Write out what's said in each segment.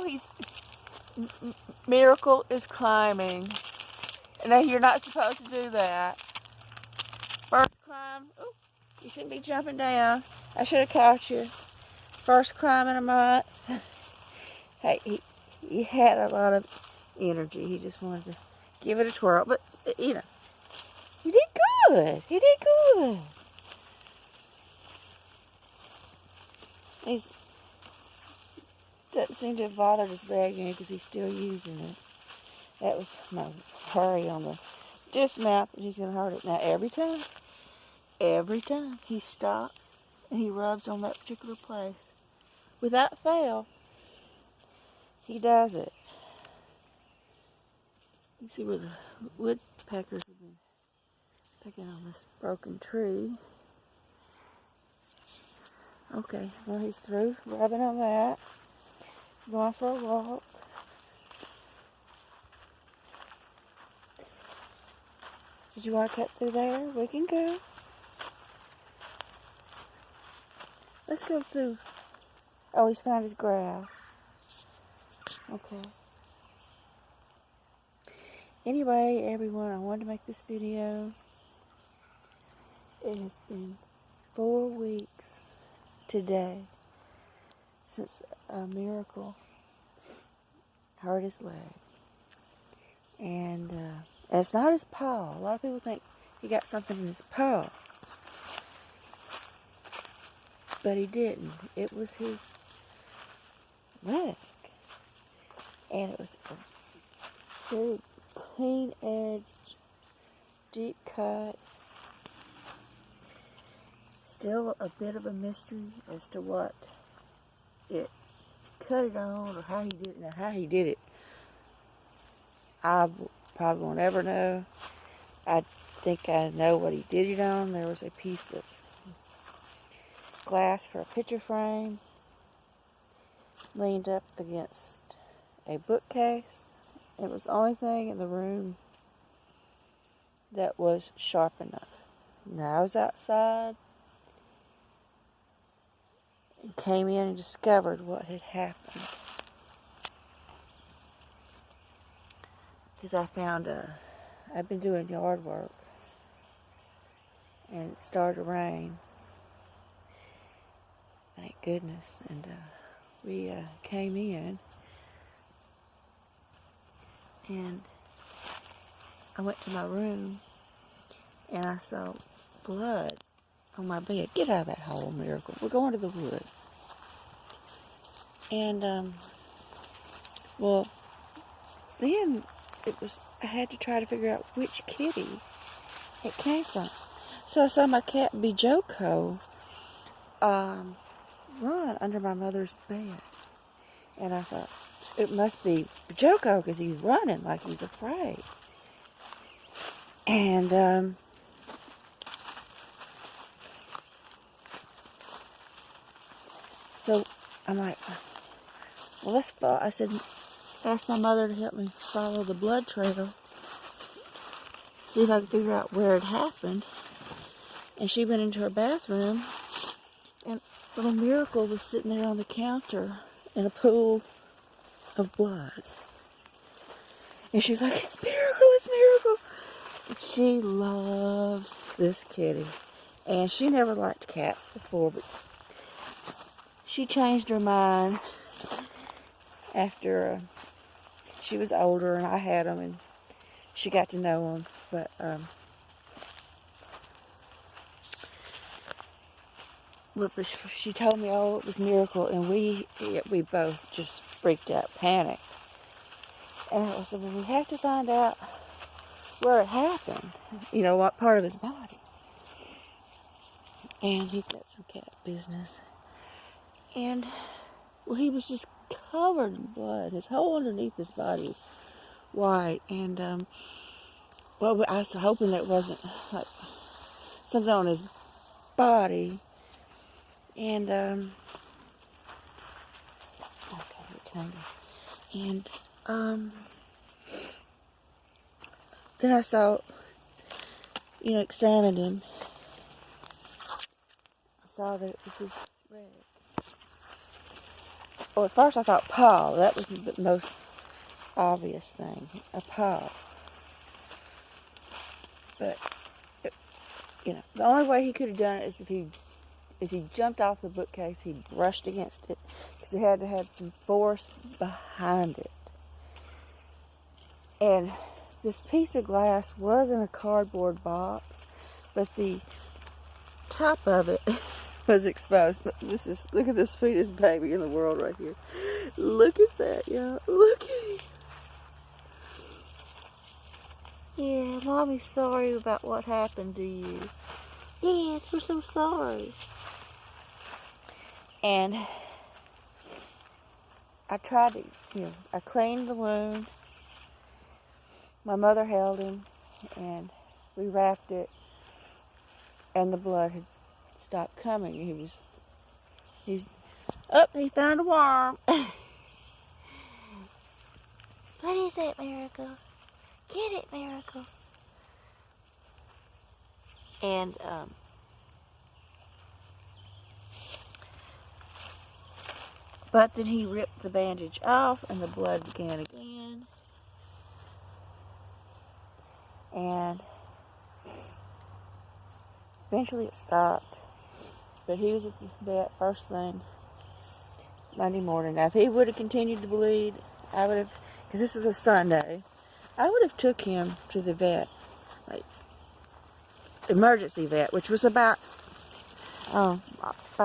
Oh, Miracle is climbing. No, you're not supposed to do that. First climb. Ooh, you shouldn't be jumping down. I should have caught you. First climb in a month. Hey, he had a lot of energy. He just wanted to give it a twirl. But, you know, he did good. He did good. He doesn't seem to have bothered his leg any because he's still using it. That was my hurry on the dismount that he's going to hurt it. Now, every time he stops and he rubs on that particular place, without fail, he does it. You see where the woodpeckers have been picking on this broken tree. Okay, well, he's through rubbing on that. Going for a walk. Did you want to cut through there? We can go. Let's go through. Oh, he's found his grass. Okay. Anyway, everyone, I wanted to make this video. It has been 4 weeks today since Miracle hurt his leg. And it's not his paw. A lot of people think he got something in his paw. But he didn't. It was his leg. And it was a very clean edge, deep cut. Still a bit of a mystery as to what it cut it on or how he did it. Now, how he did it, I probably won't ever know. I think I know what he did it on. There was a piece of glass for a picture frame leaned up against a bookcase. It was the only thing in the room that was sharp enough. Now I was outside and came in and discovered what had happened. Because I found I've been doing yard work and it started to rain. Thank goodness. And we came in and I went to my room and I saw blood on my bed. Get out of that hole, Miracle. We're going to the woods. And, well, then I had to try to figure out which kitty it came from. So I saw my cat Bijoko run under my mother's bed. And I thought, it must be Bijoko because he's running like he's afraid. And, so I'm like, well, let's follow. I said, ask my mother to help me follow the blood trail. See if I can figure out where it happened. And she went into her bathroom, and little Miracle was sitting there on the counter in a pool of blood. And she's like, it's Miracle, it's Miracle. She loves this kitty. And she never liked cats before, but she changed her mind after she was older and I had them and she got to know them. But she told me, oh, it was Miracle, and we both just freaked out, panicked. And I said, well, we have to find out where it happened, you know, what part of his body. And he's got some cat business. And, well, he was just covered in blood. His whole underneath his body was white. And, well, I was hoping that it wasn't, like, something on his body. And, okay, and, then I saw, you know, examined him. I saw that it was his leg. Well, at first I thought paw. That was the most obvious thing, a paw. But, the only way he could have done it is he jumped off the bookcase, he brushed against it, because he had to have some force behind it. And this piece of glass was in a cardboard box, but the top of it was exposed. Look at the sweetest baby in the world right here. Look at that, y'all. Look at him. Yeah, Mommy's sorry about what happened to you. Yes, we're so sorry. And I tried to, I cleaned the wound. My mother held him, and we wrapped it, and the blood had stopped coming. He found a worm. What is it, Miracle? Get it, Miracle. And, but then he ripped the bandage off, and the blood began again. And eventually it stopped. But he was at the vet first thing Monday morning. Now, if he would have continued to bleed, I would have, because this was a Sunday, I would have took him to the vet, like emergency vet, which was about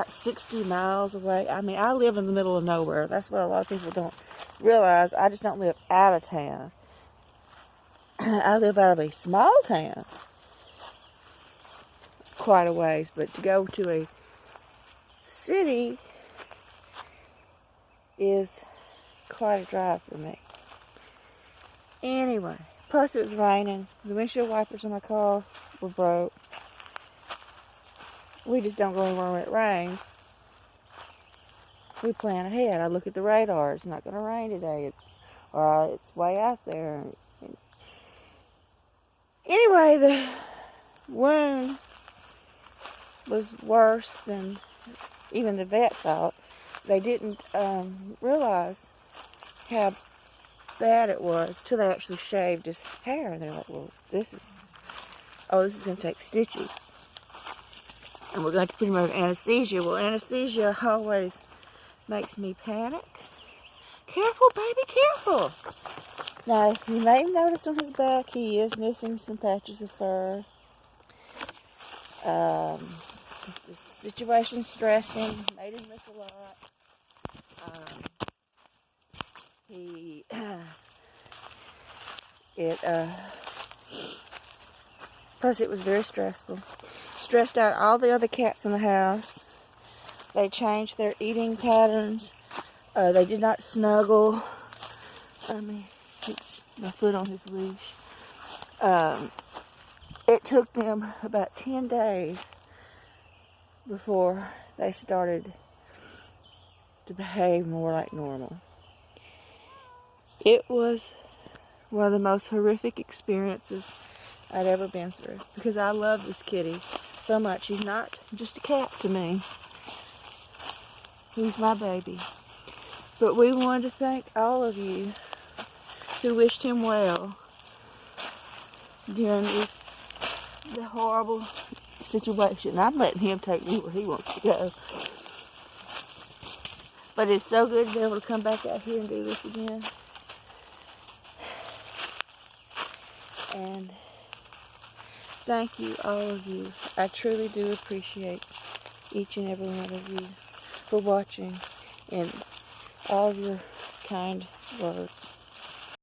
60 miles away. I mean, I live in the middle of nowhere. That's what a lot of people don't realize. I just don't live out of town. I live out of a small town, quite a ways, but to go to a city is quite a drive for me. Anyway, plus it was raining. The windshield wipers on my car were broke. We just don't go anywhere when it rains. We plan ahead. I look at the radar. It's not going to rain today. It's way out there. Anyway, the wound was worse than even the vet thought. They didn't realize how bad it was till they actually shaved his hair. And they're like, well, this is going to take stitches. And we're going to put him under anesthesia. Well, anesthesia always makes me panic. Careful, baby, careful. Now, you may notice on his back he is missing some patches of fur. The situation stressed him, made him miss a lot. Plus it was very stressful. Stressed out all the other cats in the house. They changed their eating patterns. They did not snuggle. My foot on his leash. It took them about 10 days before they started to behave more like normal. It was one of the most horrific experiences I'd ever been through, because I love this kitty so much. He's not just a cat to me. He's my baby. But we wanted to thank all of you who wished him well during the horrible situation. I'm letting him take me where he wants to go. But it's so good to be able to come back out here and do this again. And thank you, all of you. I truly do appreciate each and every one of you for watching and all of your kind words.